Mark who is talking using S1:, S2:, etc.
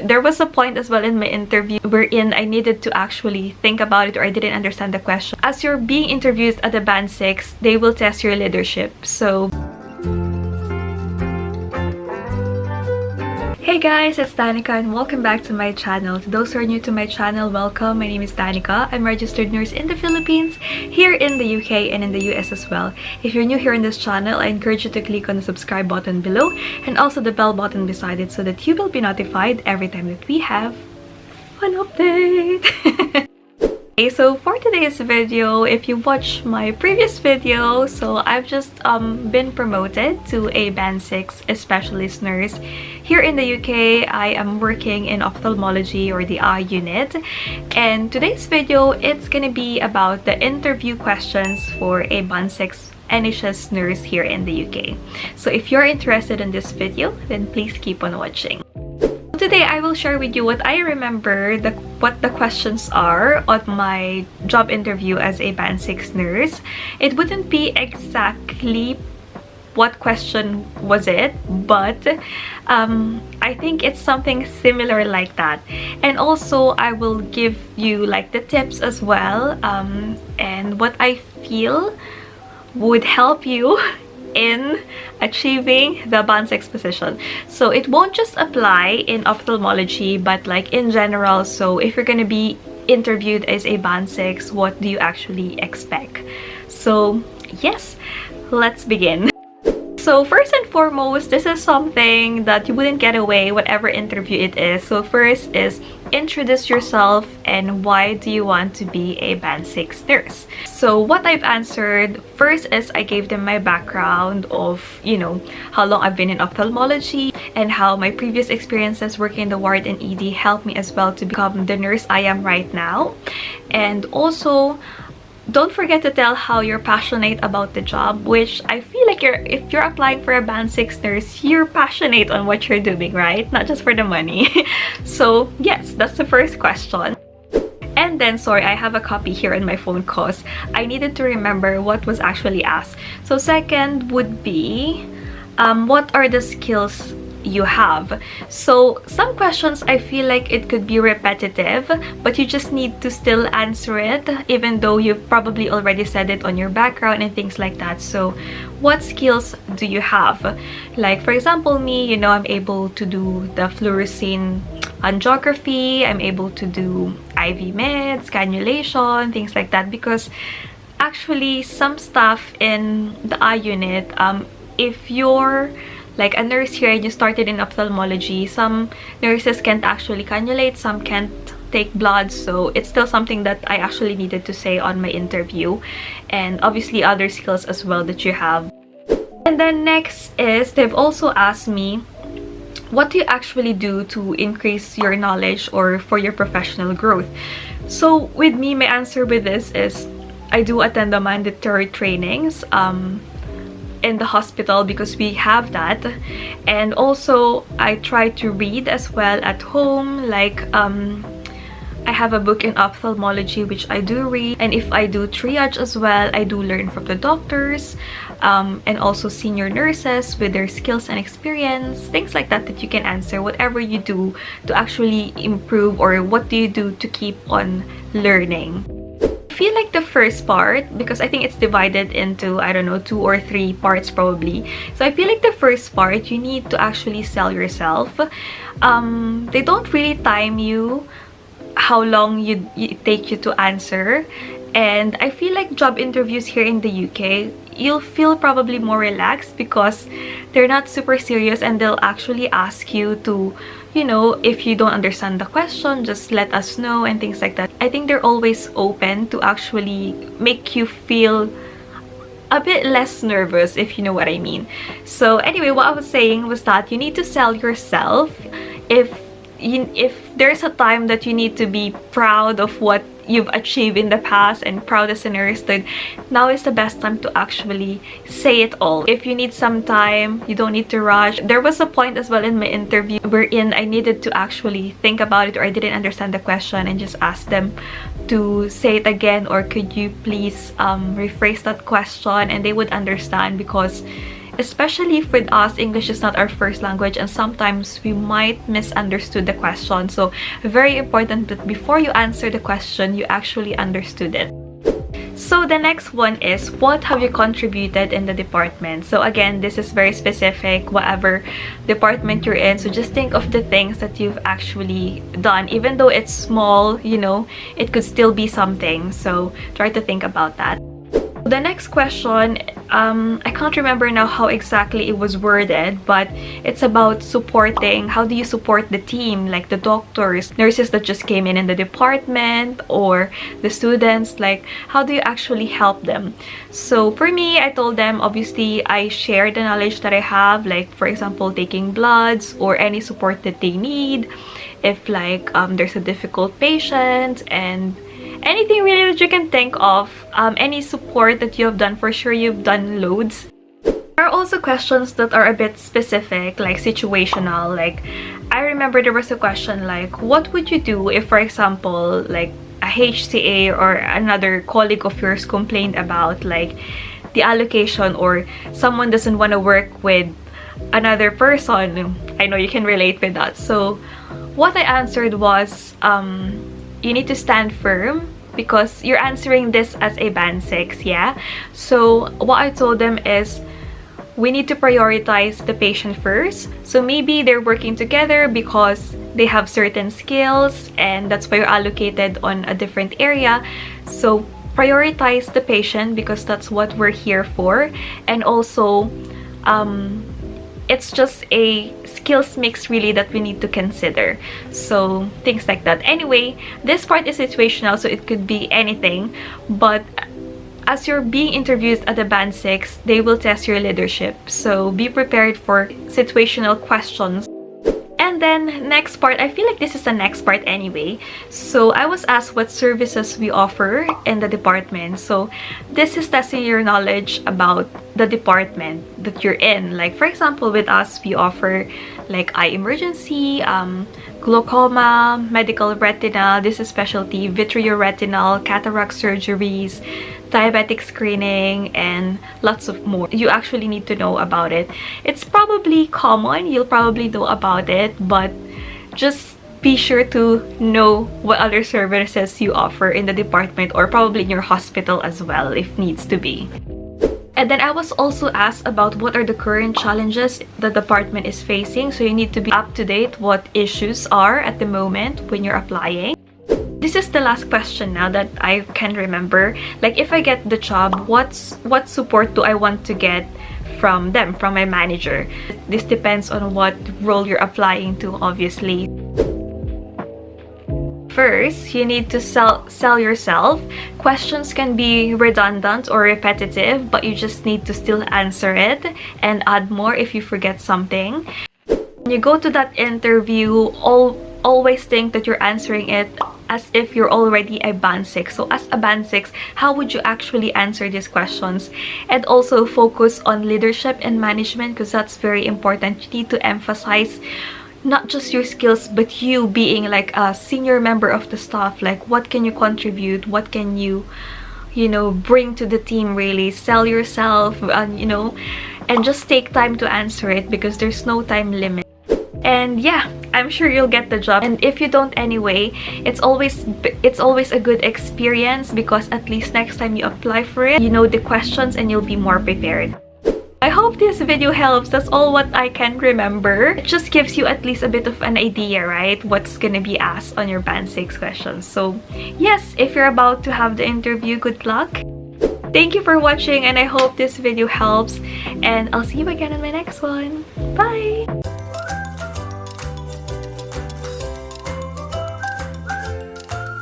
S1: There was a point as well in my interview wherein I needed to actually think about it, or I didn't understand the question. As you're being interviewed at the band 6, they will test your leadership. So hey guys, it's Danica and welcome back to my channel. To those who are new to my channel, welcome. My name is Danica. I'm a registered nurse in the Philippines, here in the UK and in the US as well. If you're new here in this channel, I encourage you to click on the subscribe button below and also the bell button beside it so that you will be notified every time that we have an update. Okay, so for today's video, if you watched my previous video, so I've just been promoted to a band 6 specialist nurse. Here in the UK, I am working in ophthalmology or the eye unit, and today's video, it's gonna be about the interview questions for a band 6 NHS nurse here in the UK. So if you're interested in this video, then please keep on watching. Today, I will share with you what I remember, what the questions are on my job interview as a band 6 nurse. It wouldn't be exactly what question was it, but I think it's something similar like that. And also, I will give you like the tips as well, and what I feel would help you in achieving the band 6 position. So it won't just apply in ophthalmology, but like in general. So if you're gonna be interviewed as a band 6, what do you actually expect? So yes, let's begin. So first and foremost, this is something that you wouldn't get away whatever interview it is. So first is introduce yourself and why do you want to be a band 6 nurse. So what I've answered first is I gave them my background of, you know, how long I've been in ophthalmology and how my previous experiences working in the ward and ED helped me as well to become the nurse I am right now. And also, don't forget to tell how you're passionate about the job, which I feel like if you're applying for a band 6 nurse, you're passionate on what you're doing, right? Not just for the money. So yes, that's the first question. And then, sorry, I have a copy here on my phone because I needed to remember what was actually asked. So second would be, what are the skills you have? So some questions I feel like it could be repetitive, but you just need to still answer it even though you've probably already said it on your background and things like that. So what skills do you have? Like for example, me, you know, I'm able to do the fluorescein angiography, I'm able to do IV meds, cannulation, things like that, because actually some stuff in the eye unit, if you're like a nurse here and you started in ophthalmology, some nurses can't actually cannulate, some can't take blood, so it's still something that I actually needed to say on my interview, and obviously other skills as well that you have. And then next is, they've also asked me, what do you actually do to increase your knowledge or for your professional growth? So with me, my answer with this is, I do attend the mandatory trainings in the hospital because we have that, and also I try to read as well at home. Like I have a book in ophthalmology which I do read, and if I do triage as well, I do learn from the doctors and also senior nurses with their skills and experience, things like that, that you can answer whatever you do to actually improve, or what do you do to keep on learning. I feel like the first part, because I think it's divided into, I don't know, 2 or 3 parts probably. So I feel like the first part, you need to actually sell yourself. They don't really time you how long it take you to answer, and I feel like job interviews here in the UK, you'll feel probably more relaxed because they're not super serious, and they'll actually ask you to, you know, if you don't understand the question, just let us know and things like that. I think they're always open to actually make you feel a bit less nervous, if you know what I mean. So anyway, what I was saying was that you need to sell yourself. If there's a time that you need to be proud of what you've achieved in the past and proud as a nurse, then now is the best time to actually say it all. If you need some time, you don't need to rush. There was a point as well in my interview wherein I needed to actually think about it, or I didn't understand the question, and just ask them to say it again, or could you please rephrase that question, and they would understand, because especially with us, English is not our first language, and sometimes we might misunderstood the question. So very important that before you answer the question, you actually understood it. So the next one is, what have you contributed in the department? So again, this is very specific, whatever department you're in. So just think of the things that you've actually done. Even though it's small, you know, it could still be something. So try to think about that. The next question, I can't remember now how exactly it was worded, but it's about supporting. How do you support the team, like the doctors, nurses that just came in the department, or the students? Like, how do you actually help them? So for me, I told them, obviously, I share the knowledge that I have, like for example, taking bloods or any support that they need. If like there's a difficult patient, and anything really that you can think of, any support that you have done, for sure you've done loads. There are also questions that are a bit specific, like situational. Like, I remember there was a question like, what would you do if, for example, like a HCA or another colleague of yours complained about like the allocation, or someone doesn't want to work with another person? I know you can relate with that. So what I answered was, you need to stand firm, because you're answering this as a band 6, yeah? So what I told them is, we need to prioritize the patient first. So maybe they're working together because they have certain skills, and that's why you're allocated on a different area. So prioritize the patient, because that's what we're here for. And also, it's just a skills mix really that we need to consider. So things like that. Anyway, this part is situational, so it could be anything. But as you're being interviewed at the band 6, they will test your leadership. So be prepared for situational questions. And then next part, I feel like this is the next part anyway. So I was asked what services we offer in the department. So this is testing your knowledge about the department that you're in. Like for example, with us, we offer like eye emergency, glaucoma, medical retina, this is specialty, vitreoretinal, cataract surgeries, diabetic screening, and lots of more. You actually need to know about it. It's probably common, you'll probably know about it, but just be sure to know what other services you offer in the department, or probably in your hospital as well if needs to be. And then I was also asked about what are the current challenges the department is facing. So you need to be up to date what issues are at the moment when you're applying. This is the last question now that I can remember. Like, if I get the job, what support do I want to get from them, from my manager? This depends on what role you're applying to, obviously. First, you need to sell yourself. Questions can be redundant or repetitive, but you just need to still answer it and add more if you forget something. When you go to that interview, always think that you're answering it as if you're already a band 6. So as a band 6, how would you actually answer these questions? And also focus on leadership and management, because that's very important. You need to emphasize not just your skills, but you being like a senior member of the staff. Like, what can you contribute? What can you know, bring to the team? Really sell yourself, you know, and just take time to answer it, because there's no time limit. And yeah, I'm sure you'll get the job. And if you don't anyway, it's always a good experience, because at least next time you apply for it, you know the questions and you'll be more prepared. I hope this video helps. That's all what I can remember. It just gives you at least a bit of an idea, right? What's gonna be asked on your band 6 questions. So yes, if you're about to have the interview, good luck. Thank you for watching, and I hope this video helps. And I'll see you again in my next one. Bye!